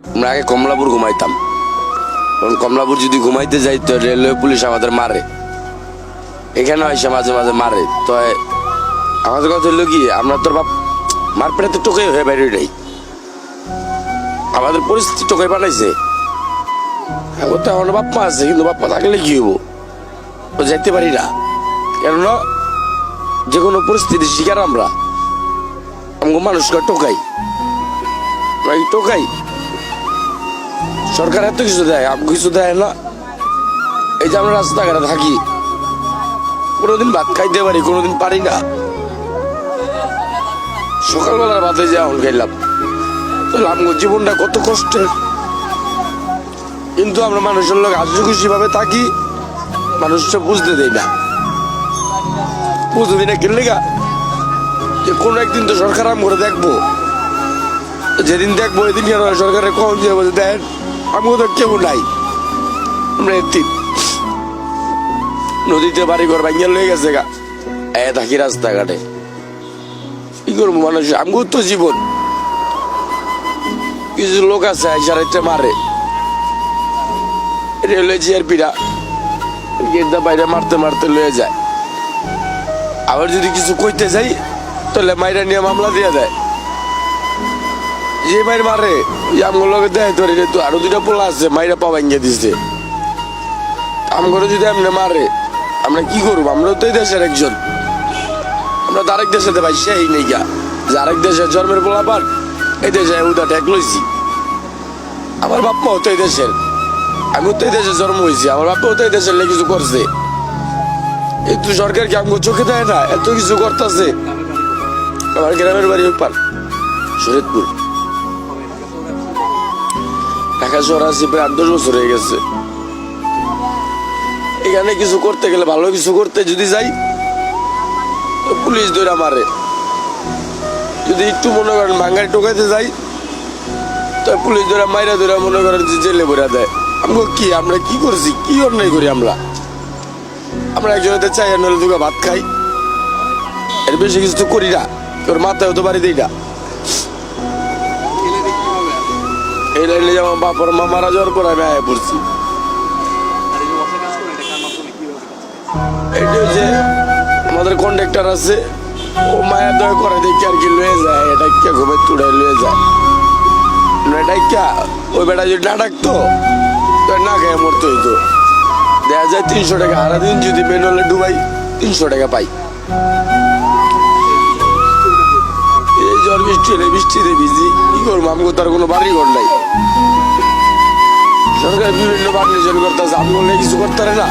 আমরা আগে কমলাপুর ঘুমাইতাম, কারণ কমলাপুর যদি ঘুমাইতে যাই তো রেলওয়ে পুলিশ আমাদের মারে, এখানে এসে মাঝে মাঝে মারে। তো আমাদের কথা হইলো কি, আমরা তোর বাপ মার পেটে তো টোকাই হয়ে বাইরে নেই, আমাদের পরিস্থিতি টোকাই বানাইছে। এখন তো আমার বাপ্পা আছে, কিন্তু বাপ্পা থাকলে কি হবো, ও যাইতে পারি না, কেননা যে কোনো পরিস্থিতির শিকার আমরা। আমাকে মানুষকে টোকাই টোকাই, সরকার এত কিছু দেয়, আমাকে কিছু দেয় না। এই যে আমরা রাস্তাঘাটে থাকি, কোনোদিন ভাত খাইতে পারি, কোনোদিন পারি না। সকালবেলার ভাতে যে এখন খাইলাম, তাহলে আমার জীবনটা কত কষ্টের। কিন্তু আমরা মানুষের লোক হাসি খুশি ভাবে থাকি, মানুষটা বুঝতে দেয় না, বুঝতে দিই না। কিনলে গা যে কোনো একদিন তো সরকার আম করে দেখবো, যেদিন দেখবো ওই দিন সরকারের কখন যাবো, দেন আমি তো কেউ নাই, আমরা এতিম। নদীতে বাড়ি ঘর ভাঙিয়া লয়ে গেছে গা, থাকি রাস্তাঘাটে, কি করবো মানুষ, আমগো তো জীবন। কিছু লোক আছে আইসারাইতে মারে, রেলওয়ে জিআরপিরা গেটটা বাইরে মারতে মারতে লয়ে যায়। আবার যদি কিছু কইতে যাই, তাহলে মাইরা নিয়ে মামলা দিয়ে দেয়। যে মাইর মারে আমগুলো লগে দেয় ধরে, তো আরো দুইটা পোলা আছে মাইরা পা ভাঙিয়ে দিচ্ছে। আমগুলো যদি এমনি মারে, আমরা কি করবো? আমরা তো এই দেশের একজন, আমরা তো আরেক দেশে ভাই সেই নেই গা, যে আরেক দেশের জন্মের পোলা পান এই দেশে উদা ট্যাক লইছি। আমার বাপ্পাও তো এই দেশের, আমি তো এই দেশে জন্ম হয়েছি, আমার বাপ্পাও তো এই দেশের লেগে কিছু করছে। একটু সরকার কি আমাকে চোখে দেয় না? এত কিছু করতেছে। আমার গ্রামের বাড়ি ওপার শরীয়তপুর, ঢাকা শহর আছি প্রায় 8-10 বছর হয়ে গেছে। এখানে কিছু করতে গেলে, ভালো কিছু করতে যদি যাই, পুলিশ ধরে মারে। যদি একটু মনে করেন ভাঙ্গায় টোকাইতে যাই, তো পুলিশ ধরে মাইরা ধরে মনে করেন যে জেলে ভরা দেয়। আমাকে কি, আমরা কি করছি, কি অন্যায় করি আমরা? আমরা একজনের চাই নইলে দুগা ভাত খাই, এর বেশি কিছু তো করি না। তোর মাথায় তো বাড়ি দিই না। এই লাইনে যেমন বাপর মা মারা যাওয়ার পর আমি আয়া পড়ছি। এইটা যে আমাদের কন্ডাক্টর আছে, ও মায়া দয়া করে দেখি আর কি লয়ে যায়, এটা কে ঘুমে তুড়াই লয়ে যায়। ডাইকা ওই বেটা যদি না ডাকতো তো না খেয়ে মরতে হইতো। দেখা যায় 300 টাকা সারাদিন যদি মেনুয়ালে ডুবাই 300 টাকা পাই। এই ঝড় বৃষ্টি হলে বৃষ্টিতে ভিজি, কি করবো? আমাকে তার কোনো বাড়ি ঘর নাই। সরকার বিভিন্ন পারমিশন করতেছে, আমি বললে কিছু করতে পারে না।